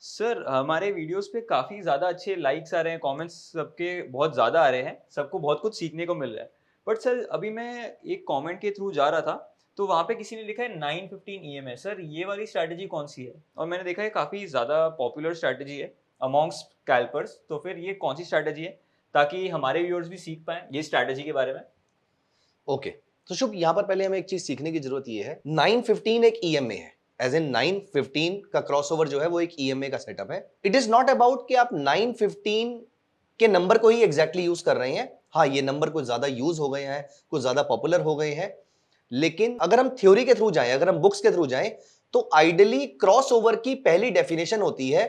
Sir हमारे videos पे काफ़ी ज़्यादा अच्छे लाइक्स आ रहे हैं, कमेंट्स सबके बहुत ज़्यादा आ रहे हैं, सबको बहुत कुछ सीखने को मिल रहा है। बट सर अभी मैं एक कमेंट के थ्रू जा रहा था, तो वहाँ पे किसी ने लिखा है 915 ईएमए सर ये वाली स्ट्रैटेजी कौन-सी है? और मैंने देखा है काफ़ी ज़्यादा पॉपुलर स्ट्रैटेजी है अमॉन्ग्स्ट स्कैल्पर्स तो फिर ये कौन-सी स्ट्रैटेजी है? ताकि हमारे व्यूअर्स भी सीख पाएँ ये स्ट्रैटेजी के बारे में। ओके तो शुभ यहां पर पहले हमें एक चीज सीखने की जरूरत ये है 915 एक ईएमए है एज इन 915 का क्रॉसओवर जो है वो एक ईएमए का सेटअप है। इट इज नॉट अबाउट कि आप 915 के नंबर को ही एग्जैक्टली यूज कर रहे हैं। हाँ ये नंबर कुछ ज्यादा यूज हो गए हैं, कुछ ज्यादा पॉपुलर हो गए हैं, लेकिन अगर हम थ्योरी के थ्रू जाएं, अगर हम बुक्स के थ्रू जाएं, तो आइडियली क्रॉसओवर की पहली डेफिनेशन होती है,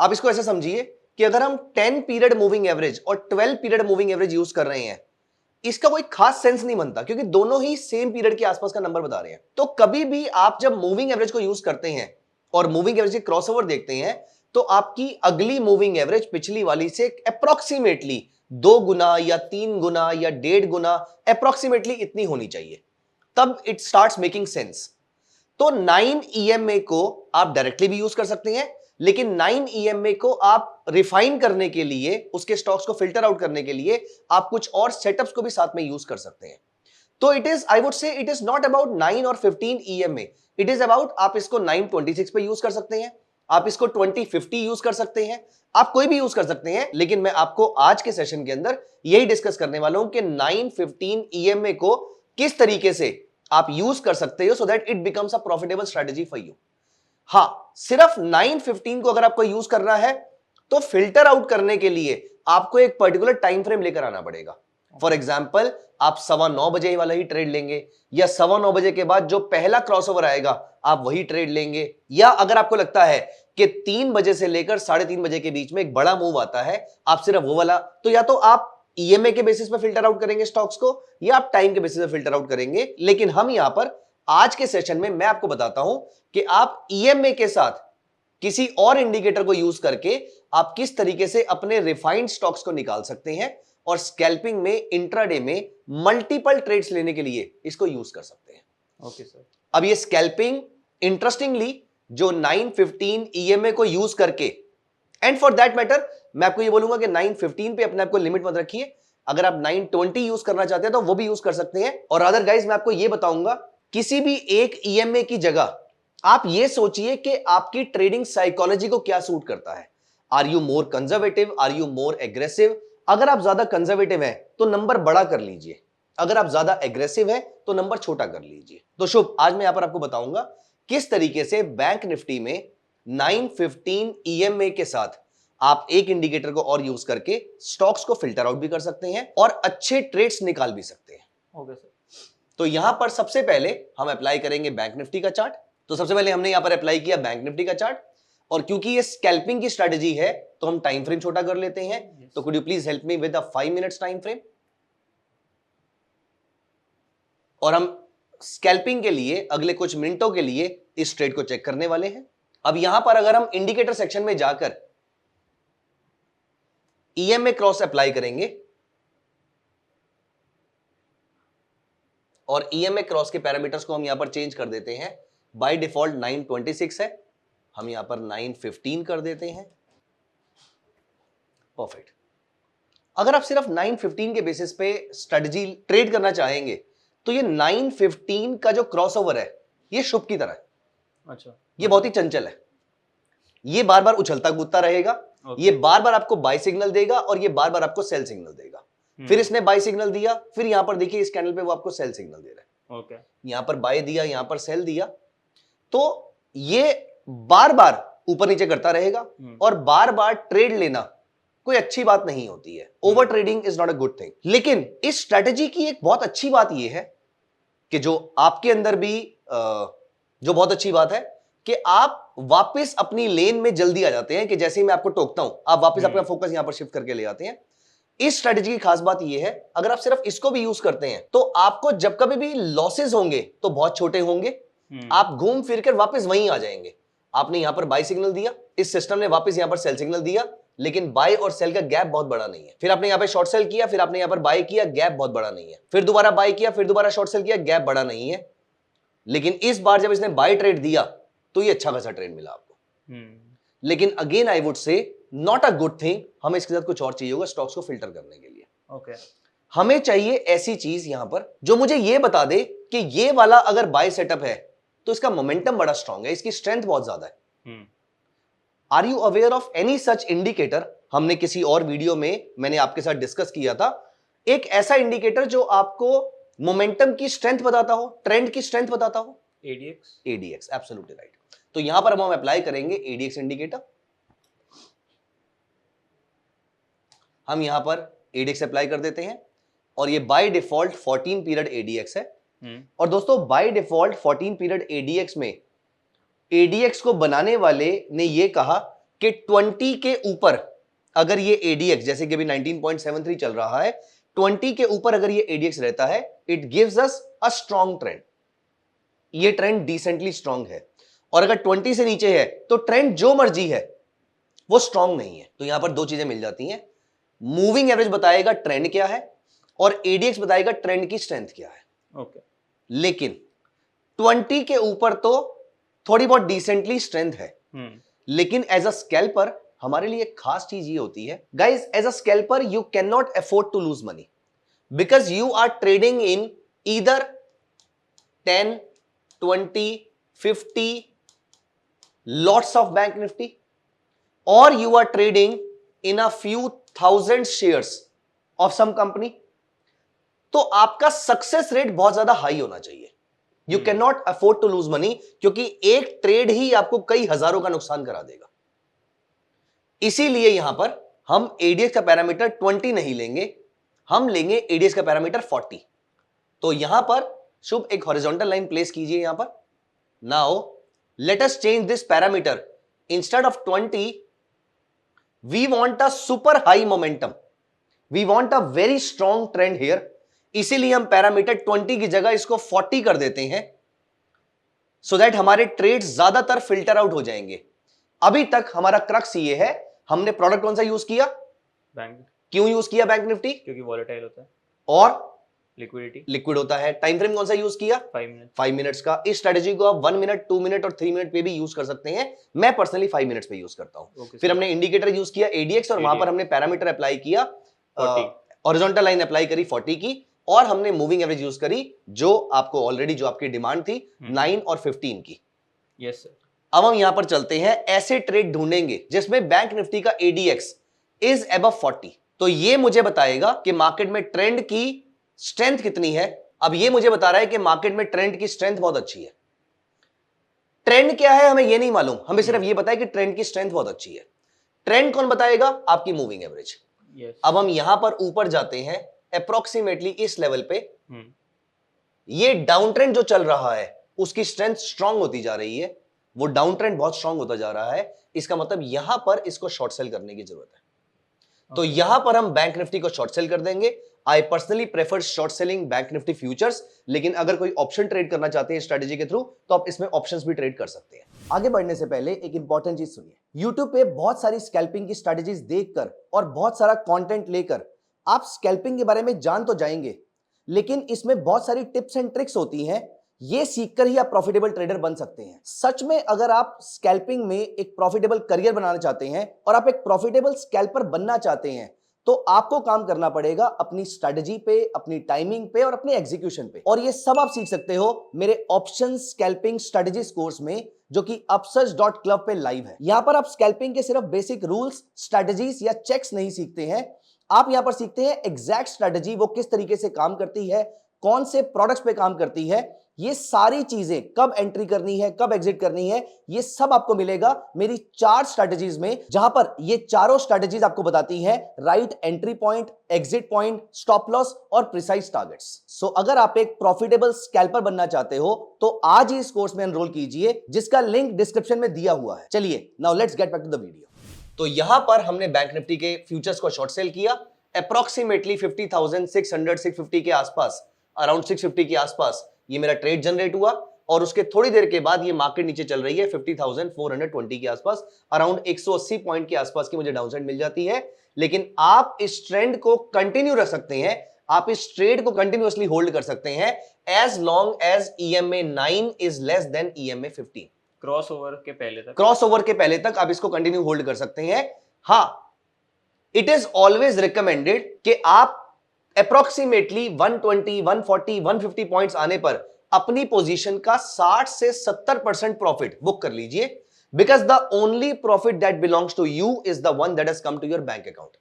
आप इसको ऐसे समझिए कि अगर हम 10 पीरियड मूविंग एवरेज और 12 पीरियड मूविंग एवरेज यूज कर रहे हैं, इसका कोई खास सेंस नहीं बनता क्योंकि दोनों ही सेम पीरियड के आसपास का नंबर बता रहे हैं। तो कभी भी आप जब मूविंग एवरेज को यूज करते हैं और मूविंग एवरेज के क्रॉसओवर देखते हैं, तो आपकी अगली मूविंग एवरेज पिछली वाली से अप्रोक्सीमेटली 2 गुना या 3 गुना या 1.5 गुना अप्रोक्सीमेटली इतनी होनी चाहिए, तब इट स्टार्ट्स मेकिंग सेंस। तो 9 ईएमए को आप डायरेक्टली भी यूज कर सकते हैं, लेकिन 9 ईएमए को आप रिफाइन करने के लिए, उसके स्टॉक्स को फिल्टर आउट करने के लिए आप कुछ और सेटअप्स को भी साथ में यूज कर सकते हैं। तो it is, I would say it is not about 9 और 15 ईएमए, इट इज अबाउट आप इसको 926 पे यूज कर सकते हैं, आप इसको 2050 यूज कर सकते हैं, आप कोई भी यूज कर सकते हैं, लेकिन मैं आपको आज के सेशन के अंदर यही डिस्कस करने वाला हूं कि 915 ईएमए को किस तरीके से आप यूज कर सकते हो so that it becomes a profitable strategy for you. हां, सिर्फ 915 को अगर आपको यूज करना है तो फिल्टर आउट करने के लिए आपको एक पर्टिकुलर टाइम फ्रेम लेकर आना पड़ेगा। फॉर एग्जाम्पल, आप 9:15 वाला ही ट्रेड लेंगे, या 9:15 के बाद जो पहला क्रॉसओवर आएगा आप वही ट्रेड लेंगे, या अगर आपको लगता है कि 3 बजे से लेकर 3:30 बजे के बीच में एक बड़ा मूव आता है, आप सिर्फ वो वाला, तो या तो आप ईएमए के बेसिस पे फिल्टर आउट करेंगे स्टॉक्स को, या आप टाइम के बेसिस पे फिल्टर आउट करेंगे। लेकिन हम यहां पर आज के सेशन में मैं आपको बताता हूं कि आप ईएमए के साथ किसी और इंडिकेटर को यूज करके आप किस तरीके से अपने रिफाइंड स्टॉक्स को निकाल सकते हैं और स्कैल्पिंग में, इंट्राडे में मल्टीपल ट्रेड्स लेने के लिए इसको यूज कर सकते हैं। Okay sir. अब ये स्कैल्पिंग इंटरेस्टिंगली जो 915 ईएमए को यूज करके, एंड फॉर दैट मैटर मैं आपको ये बोलूंगा कि 915 पे अपने आप को लिमिट मत रखिए, अगर आप 920 यूज करना चाहते हैं तो वो भी यूज कर सकते हैं। और अदर गाइज मैं आपको ये बताऊंगा, किसी भी एक ईएमए की जगह आप ये सोचिए कि आपकी ट्रेडिंग साइकोलॉजी को क्या सूट करता है। Are you more conservative, are you more aggressive? अगर आप ज्यादा कंजर्वेटिव हैं तो नंबर बड़ा कर लीजिए, अगर आप ज्यादा एग्रेसिव हैं तो नंबर छोटा कर लीजिए। तो शुभ, आज मैं यहां पर आपको बताऊंगा किस तरीके से बैंक निफ्टी में 915 ईएमए के साथ आप एक इंडिकेटर को और यूज करके स्टॉक्स को फिल्टर आउट भी कर सकते हैं और अच्छे ट्रेड्स निकाल भी सकते हैं। Okay sir. तो यहां पर सबसे पहले हम अप्लाई करेंगे बैंक निफ्टी का चार्ट। तो सबसे पहले हमने यहां पर अप्लाई किया बैंक निफ्टी का चार्ट, और क्योंकि ये स्कैल्पिंग की स्ट्रेटजी है तो हम टाइम फ्रेम छोटा कर लेते हैं। तो could you please help me with a 5 minutes time frame. और हम स्कैल्पिंग के लिए अगले कुछ मिनटों के लिए इस ट्रेड को चेक करने वाले हैं। अब यहां पर अगर हम इंडिकेटर सेक्शन में जाकर ईएमए क्रॉस अप्लाई करेंगे और ईएमए क्रॉस के पैरामीटर्स को हम यहां पर चेंज कर देते हैं। बाय डिफॉल्ट 926 है, हम यहां पर 915 कर देते हैं। परफेक्ट। अगर आप सिर्फ 915 के बेसिस पे स्ट्रेटजी ट्रेड करना चाहेंगे तो ये 915 का जो क्रॉसओवर है ये शुभ की तरह है। अच्छा। ये बहुत ही चंचल है, ये बार बार उछलता कूदता रहेगा, ये बार बार आपको बाय सिग्नल देगा और ये बार बार आपको सेल सिग्नल देगा। फिर इसने बाय सिग्नल दिया, फिर यहां पर देखिए इस कैंडल पे वो आपको सेल सिग्नल दे रहा है। ओके। यहां पर बाय दिया, यहां पर सेल दिया, तो ये बार बार ऊपर नीचे करता रहेगा और बार बार ट्रेड लेना कोई अच्छी बात नहीं होती है। Over trading is not a good thing. लेकिन इस स्ट्रेटजी की एक बहुत अच्छी बात यह है कि जो आपके अंदर भी जो बहुत अच्छी बात है कि आप वापस अपनी लेन में जल्दी आ जाते हैं, कि जैसे ही मैं आपको टोकता हूं आप वापस अपना फोकस यहां पर शिफ्ट करके ले आते हैं। इस स्ट्रेटजी की खास बात यह है, अगर आप सिर्फ इसको भी यूज करते हैं तो आपको जब कभी भी लॉसेस होंगे तो बहुत छोटे होंगे, आप घूम फिर कर वापस वहीं आ जाएंगे। आपने यहां पर बाय सिग्नल दिया, इस सिस्टम ने वापस यहां पर सेल सिग्नल दिया, लेकिन बाय और सेल का गैप बहुत बड़ा नहीं है। फिर आपने यहां पर शॉर्ट सेल किया, फिर आपने यहां पर बाय किया, गैप बहुत बड़ा नहीं है। फिर दोबारा बाय किया, फिर दोबारा शॉर्ट सेल किया, गैप बड़ा नहीं है। लेकिन इस बार जब इसने बाय ट्रेड दिया तो ये अच्छा खासा ट्रेड मिला आपको। लेकिन again I would say not a good thing. हमें इसके साथ कुछ और चाहिए होगा स्टॉक्स को फिल्टर करने के लिए। ओके, हमें चाहिए ऐसी चीज यहां पर जो मुझे ये बता दे कि ये वाला अगर बाय सेटअप है तो इसका मोमेंटम बड़ा स्ट्रांग है, इसकी स्ट्रेंथ बहुत ज्यादा है। Are you aware of any such indicator? हमने किसी और वीडियो में मैंने आपके साथ डिस्कस किया था एक ऐसा इंडिकेटर जो आपको मोमेंटम की स्ट्रेंथ बताता हो, ट्रेंड की स्ट्रेंथ बताता हो। एडीएक्स। ADX, absolutely right. तो यहां पर हम अप्लाई करेंगे एडीएक्स इंडिकेटर। हम यहां पर एडीएक्स अप्लाई कर देते हैं और ये बाय डिफॉल्ट 14 पीरियड एडीएक्स है। और दोस्तों बाय डिफॉल्ट 14 पीरियड एडीएक्स में एडीएक्स को बनाने वाले ने ये कहा कि 20 के ऊपर अगर ये एडीएक्स, जैसे कि अभी 19.73 चल रहा है, 20 के ऊपर अगर ये एडीएक्स रहता है, it gives us a strong trend. ये ट्रेंड डिसेंटली स्ट्रॉन्ग है। और अगर 20 से नीचे है तो ट्रेंड जो मर्जी है वो स्ट्रॉन्ग नहीं है। तो यहां पर दो चीजें मिल जाती हैं, मूविंग एवरेज बताएगा ट्रेंड क्या है और एडीएक्स बताएगा ट्रेंड की स्ट्रेंथ क्या है। ओके, लेकिन 20 के ऊपर तो थोड़ी बहुत डिसेंटली स्ट्रेंथ है। लेकिन एज अ स्कैल्पर हमारे लिए एक खास चीज ये होती है guys, as a scalper you can not afford to lose money because you are trading in either 10, 20, 50 lots of Bank Nifty और you are trading in a few thousand shares of some company. तो आपका success rate बहुत ज्यादा high होना चाहिए। You can not afford to lose money क्योंकि एक trade ही आपको कई हजारों का नुकसान करा देगा। इसीलिए यहां पर हम एडीएक्स का पैरामीटर 20 नहीं लेंगे, हम लेंगे एडीएक्स का पैरामीटर 40। तो यहां पर शुभ एक हॉरिजॉन्टल लाइन प्लेस कीजिए यहां पर। Now let us change this parameter. Instead of 20 we want a super high momentum, we want a very strong trend here. इसीलिए हम पैरामीटर 20 की जगह इसको 40 कर देते हैं सो दैट हमारे ट्रेड्स ज्यादातर फिल्टर आउट हो जाएंगे। अभी तक हमारा क्रक्स ये है, हमने प्रोडक्ट कौन सा यूज किया? बैंक। क्यों यूज किया बैंक निफ्टी? क्योंकि वॉलेटाइल होता है और लिक्विडिटी लिक्विड होता है। टाइम फ्रेम कौन सा यूज किया? 5 मिनट। 5 मिनट्स का। इस स्ट्रेटेजी को आप 1 मिनट, 2 मिनट और 3 मिनट पे भी यूज कर सकते हैं। मैं पर्सनली 5 मिनट्स पे यूज करता हूं। फिर हमने इंडिकेटर यूज किया एडीएक्स और वहां पर हमने पैरामीटर अप्लाई किया 40, हॉरिजॉन्टल लाइन अप्लाई करी 40 की और हमने मूविंग एवरेज यूज करी जो आपको ऑलरेडी जो आपकी डिमांड थी 9 और 15 की। Yes sir. अब हम यहां पर चलते हैं, ऐसे ट्रेड ढूंढेंगे जिसमें बैंक निफ्टी का एडीएक्स इज अबव 40। तो ये मुझे बताएगा कि मार्केट में ट्रेंड की स्ट्रेंथ कितनी है। अब ये मुझे बता रहा है कि मार्केट में ट्रेंड की स्ट्रेंथ बहुत अच्छी है। ट्रेंड क्या है हमें ये नहीं मालूम, हमें सिर्फ ये बताया कि ट्रेंड की स्ट्रेंथ बहुत अच्छी है। ट्रेंड कौन बताएगा? आपकी मूविंग एवरेज। अब हम यहां पर ऊपर जाते हैं अप्रोक्सीमेटली इस लेवल पे। ये डाउन ट्रेंड जो चल रहा है उसकी स्ट्रेंथ स्ट्रांग होती जा रही है, वो डाउन ट्रेंड बहुत स्ट्रांग होता जा रहा है। इसका मतलब यहां पर इसको शॉर्ट सेल करने की जरूरत है। तो यहां पर हम बैंक निफ्टी को शॉर्ट सेल कर देंगे। I personally prefer short selling bank Nifty futures, लेकिन अगर कोई ऑप्शन ट्रेड करना चाहते हैं स्ट्रेटेजी के थ्रू तो आप इसमें ऑप्शंस भी ट्रेड कर सकते हैं। आगे बढ़ने से पहले एक इंपॉर्टेंट चीज सुनिए। YouTube पे बहुत सारी स्कैल्पिंग की स्ट्रेटेजीज देखकर और बहुत सारा कंटेंट लेकर आप स्कैल्पिंग के बारे में जान तो जाएंगे, लेकिन इसमें बहुत सारी टिप्स एंड ट्रिक्स होती हैं। ये सीखकर ही आप प्रॉफिटेबल ट्रेडर बन सकते हैं। सच में अगर आप स्कैल्पिंग में एक प्रॉफिटेबल करियर बनाना चाहते हैं और आप एक प्रॉफिटेबल स्कैल्पर बनना चाहते हैं तो आपको काम करना पड़ेगा अपनी स्ट्रेटजी पे, अपनी टाइमिंग पे और अपने एग्जीक्यूशन पे। और ये सब आप सीख सकते हो मेरे ऑप्शन स्कैल्पिंग स्ट्रेटजीज कोर्स में, जो कि upsurge.club पे लाइव है। यहां पर आप स्कैल्पिंग के सिर्फ बेसिक रूल्स, स्ट्रेटजीज या चेक्स नहीं सीखते हैं, आप यहां पर सीखते हैं एग्जैक्ट स्ट्रेटजी वो किस तरीके से काम करती है, कौन से प्रोडक्ट्स पे काम करती है, ये सारी चीजें कब एंट्री करनी है, कब एग्जिट करनी है, ये सब आपको मिलेगा मेरी 4 स्ट्रेटजीज में, जहां पर ये चारों स्ट्रेटजीज आपको बताती हैं right entry point, exit point, stop loss और प्रिसाइज टारगेट्स। सो अगर आप एक प्रॉफिटेबल स्कैल्पर बनना चाहते हो तो आज ही इस कोर्स में एनरोल कीजिए, जिसका लिंक डिस्क्रिप्शन में दिया हुआ है। चलिए now let's get back to the video. तो यहां पर हमने बैंक निफ्टी के फ्यूचर्स को शॉर्ट सेल किया अप्रोक्सीमेटली 50,600 650 के आसपास, अराउंड 650 के आसपास ये मेरा ट्रेड जनरेट हुआ और उसके थोड़ी देर के बाद ये मार्केट नीचे चल रही है 50,420 के आसपास, अराउंड 180 पॉइंट के आसपास की मुझे डाउनसाइड मिल जाती है। लेकिन आप इस ट्रेंड को कंटिन्यू रख सकते हैं, आप इस ट्रेड को कंटिन्यूअसली होल्ड कर सकते हैं as long as EMA 9 is less than EMA 15। Crossover के पहले तक, क्रॉसओवर के पहले तक आप इसको कंटिन्यू होल्ड कर सकते हैं। हाँ, इट इज ऑलवेज रिकमेंडेड कि आप अप्रोक्सीमेटली 120, 140, 150 पॉइंट्स आने पर अपनी पोजीशन का 60 से 70% प्रॉफिट बुक कर लीजिए, because the only profit that belongs to you is the one that has come to your bank account.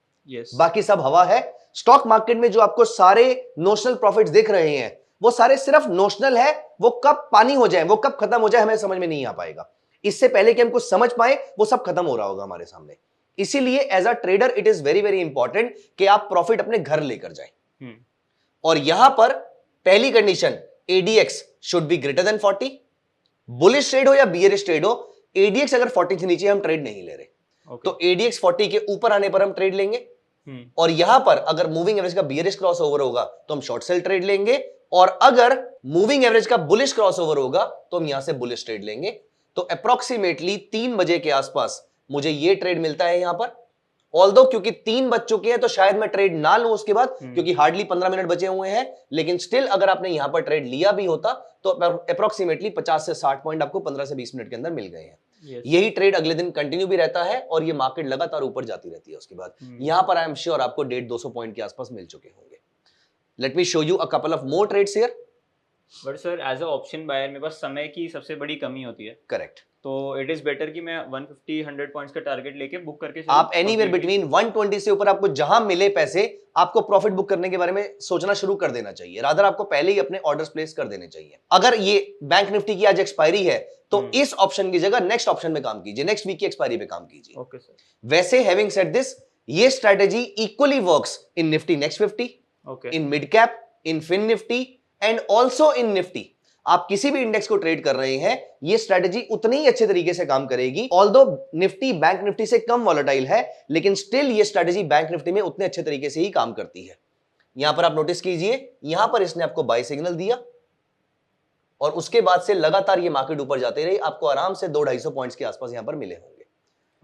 बाकी सब हवा है। स्टॉक मार्केट में जो आपको सारे नोशनल प्रॉफिट्स दिख रहे हैं वो सारे सिर्फ नोशनल है, वो कब पानी हो जाए, वो कब खत्म हो जाए हमें समझ में नहीं आ पाएगा। इससे पहले कि हम कुछ समझ पाए वो सब खत्म हो रहा होगा हमारे सामने। इसीलिए as a trader it is very very important कि आप प्रॉफिट अपने घर लेकर जाएं। और यहां पर पहली condition, ADX should be greater than 40। Bullish trade हो या बियरिश ट्रेड हो, एडीएक्स अगर 40 से नीचे हम ट्रेड नहीं ले रहे, तो एडीएक्स 40 के ऊपर आने पर हम ट्रेड लेंगे। और यहां पर अगर मूविंग एवरेज का बियरिश क्रॉस ओवर होगा तो हम शॉर्ट सेल ट्रेड लेंगे, और अगर मूविंग एवरेज का बुलिश क्रॉस ओवर होगा तो हम यहां से बुलिश ट्रेड लेंगे। तो अप्रोक्सीमेटली 3 बजे के आसपास मुझे ये ट्रेड मिलता है यहां पर। ऑल्दो क्योंकि 3 बज चुके हैं तो शायद मैं ट्रेड ना लूं उसके बाद, क्योंकि हार्डली 15 मिनट बचे हुए हैं, लेकिन स्टिल अगर आपने यहां पर ट्रेड लिया भी होता तो अप्रोक्सीमेटली 50 से 60 पॉइंट आपको 15 से 20 मिनट के अंदर मिल गए हैं। यही ट्रेड अगले दिन कंटिन्यू भी रहता है और ये मार्केट लगातार ऊपर जाती रहती है। उसके बाद यहां पर आई एम श्योर आपको 150-200 पॉइंट के आसपास मिल चुके होंगे। Let me show you a couple of more trades here. But sir as a option buyer मेरे पास समय की सबसे बड़ी कमी होती है। करेक्ट। तो इट इज बेटर कि मैं 150-100 पॉइंट्स का टारगेट लेके बुक करके चलूं। आप एनीवेयर बिटवीन 120 से ऊपर आपको जहां मिले पैसे, आपको प्रॉफिट बुक करने के बारे में सोचना शुरू कर देना चाहिए। रादर आपको पहले ही अपने ऑर्डर्स प्लेस कर देने चाहिए। अगर ये बैंक निफ्टी की आज एक्सपायरी है तो इस ऑप्शन की जगह नेक्स्ट ऑप्शन में काम कीजिए, नेक्स्ट वीक की एक्सपायरी पे काम कीजिए। Okay sir. वैसे हैविंग सेड दिस, ये strategy equally works in Nifty next 50, in mid cap, in fin Nifty and also in Nifty. आप किसी भी इंडेक्स को ट्रेड कर रहे हैं, ये स्ट्रेटेजी उतनी ही अच्छे तरीके से काम करेगी। ऑल्दो निफ्टी बैंक निफ्टी से कम वॉलेटाइल है, लेकिन स्टिल ये स्ट्रेटेजी बैंक निफ्टी में उतने अच्छे तरीके से ही काम करती है। यहां पर आप नोटिस कीजिए, यहां पर इसने आपको बाय सिग्नल दिया और उसके बाद से लगातार ये मार्केट ऊपर जाते रही, आपको आराम से 200-250 पॉइंट्स के आसपास यहां पर मिले होंगे।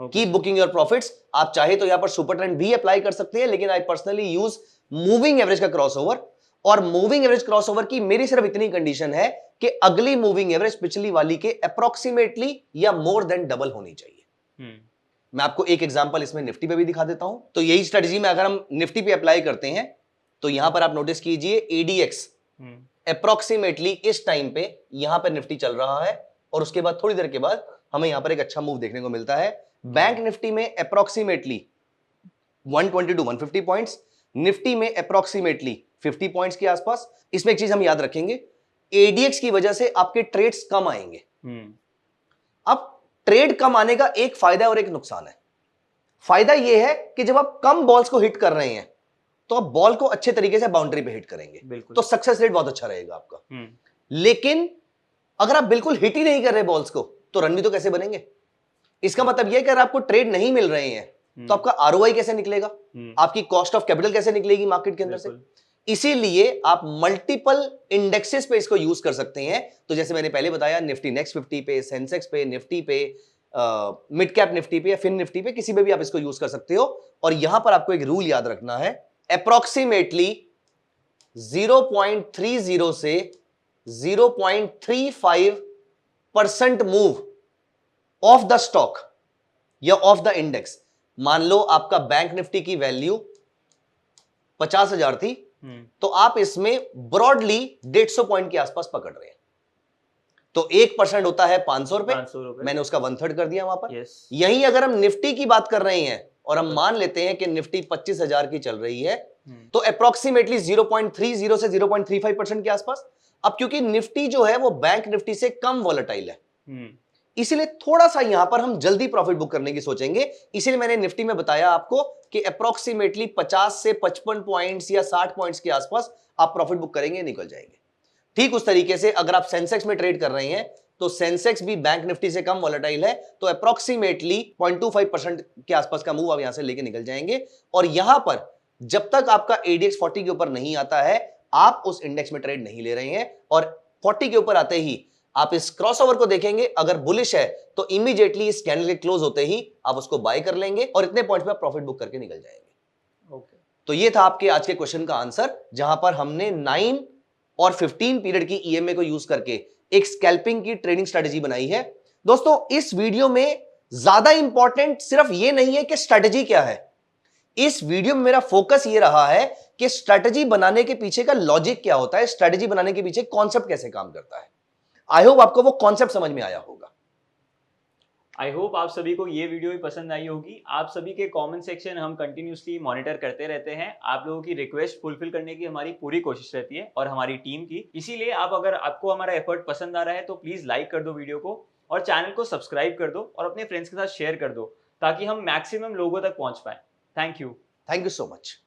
Keep booking your profits. आप चाहे तो यहां पर सुपर ट्रेंड भी अप्लाई कर सकते हैं, लेकिन I personally use moving average का क्रॉसओवर। और मूविंग एवरेज क्रॉसओवर की मेरी सिर्फ इतनी कंडीशन है कि अगली मूविंग एवरेज पिछली वाली के अप्रोक्सीमेटली या मोर देन डबल होनी चाहिए। मैं आपको एक एग्जांपल इसमें निफ्टी पे भी दिखा देता हूं। तो यही स्ट्रेटजी में अगर हम निफ्टी पे अप्लाई करते हैं तो यहां पर आप नोटिस कीजिए, एडीएक्स अप्रोक्सीमेटली इस टाइम पे यहां पर निफ्टी चल रहा है और उसके बाद थोड़ी देर के बाद हमें यहां पर एक अच्छा मूव देखने को मिलता है। बैंक निफ्टी में अप्रोक्सीमेटली 120 टू 150 पॉइंट्स, निफ्टी में अप्रोक्सीमेटली 50 पॉइंट्स के आसपास। इसमें एक चीज हम याद रखेंगे, एडीएक्स की वजह से आपके ट्रेड्स कम आएंगे। अब ट्रेड कम आने का एक फायदा और एक नुकसान है। फायदा यह है कि जब आप कम बॉल्स को हिट कर रहे हैं तो आप बॉल को अच्छे तरीके से बाउंड्री पे हिट करेंगे, तो सक्सेस रेट बहुत अच्छा रहेगा आपका। लेकिन अगर आप बिल्कुल हिट ही नहीं कर रहे बॉल्स को तो रन भी तो कैसे बनेंगे? इसका मतलब यह कि अगर आपको ट्रेड नहीं मिल रहे हैं तो आपका आरओआई कैसे निकलेगा, आपकी कॉस्ट ऑफ कैपिटल कैसे निकलेगी मार्केट के अंदर से? इसीलिए आप मल्टीपल इंडेक्सेस पे इसको यूज कर सकते हैं। तो जैसे मैंने पहले बताया, निफ्टी नेक्स्ट 50 पे, सेंसेक्स पे, निफ्टी पे, मिड कैप निफ्टी पे या फिन निफ्टी पे, किसी पे भी आप इसको यूज कर सकते हो। और यहां पर आपको एक रूल याद रखना है, अप्रोक्सीमेटली 0.30 से 0.35% मूव ऑफ द स्टॉक या ऑफ द इंडेक्स। मान लो आपका बैंक निफ्टी की वैल्यू 50,000 थी, तो आप इसमें ब्रॉडली 150 पॉइंट के आसपास पकड़ रहे हैं। तो 1% होता है 500 रुपए, मैंने उसका 1/3 कर दिया वहां पर। यहीं अगर हम निफ्टी की बात कर रहे हैं और हम मान लेते हैं कि निफ्टी 25,000 की चल रही है, तो अप्रोक्सीमेटली 0.30 से 0.35% के आसपास। अब क्योंकि निफ्टी जो है वो बैंक निफ्टी से कम वॉलेटाइल है, इसीलिए थोड़ा सा यहां पर हम जल्दी प्रॉफिट बुक करने की सोचेंगे। इसीलिए मैंने निफ्टी में बताया आपको कि अप्रोक्सीमेटली 50 से 55 पॉइंट्स या 60 पॉइंट्स के आसपास आप प्रॉफिट बुक करेंगे, निकल जाएंगे। ठीक उस तरीके से अगर आप सेंसेक्स में ट्रेड कर रहे हैं तो सेंसेक्स भी बैंक निफ्टी से कम वॉलेटाइल है, तो अप्रोक्सीमेटली 0.25% के आसपास का मूव आप यहां से लेके निकल जाएंगे। और यहां पर जब तक आपका एडीएक्स 40 के ऊपर नहीं आता है, आप उस इंडेक्स में ट्रेड नहीं ले रहे हैं। और 40 के ऊपर आते ही आप इस क्रॉसओवर को देखेंगे, अगर बुलिश है तो इमीडिएटली इस कैंडल के क्लोज होते ही आप उसको बाय कर लेंगे और इतने पॉइंट्स पे आप प्रॉफिट बुक करके निकल जाएंगे। तो ये था आपके आज के क्वेश्चन का आंसर, जहां पर हमने 9 और 15 पीरियड की ईएमए को यूज करके एक स्कैल्पिंग की ट्रेडिंग स्ट्रेटेजी बनाई है। दोस्तों इस वीडियो में ज्यादा इंपॉर्टेंट सिर्फ ये नहीं है कि स्ट्रेटजी क्या है, इस वीडियो में मेरा फोकस ये रहा है कि स्ट्रेटजी बनाने के पीछे का लॉजिक क्या होता है, स्ट्रेटजी बनाने के पीछे कॉन्सेप्ट कैसे काम करता है। आई होप आपको वो कॉन्सेप्ट समझ में आया होगा। आई होप आप सभी को ये वीडियो भी पसंद आई होगी। आप सभी के कमेंट सेक्शन हम कंटिन्यूसली मॉनिटर करते रहते हैं। आप लोगों की रिक्वेस्ट फुलफिल करने की हमारी पूरी कोशिश रहती है और हमारी टीम की। इसीलिए आप अगर आपको हमारा एफर्ट पसंद आ रहा है तो प्लीज लाइक कर दो वीडियो को और चैनल को सब्सक्राइब कर दो और अपने फ्रेंड्स के साथ शेयर कर दो ताकि हम मैक्सिमम लोगों तक पहुंच पाए। Thank you thank you so much.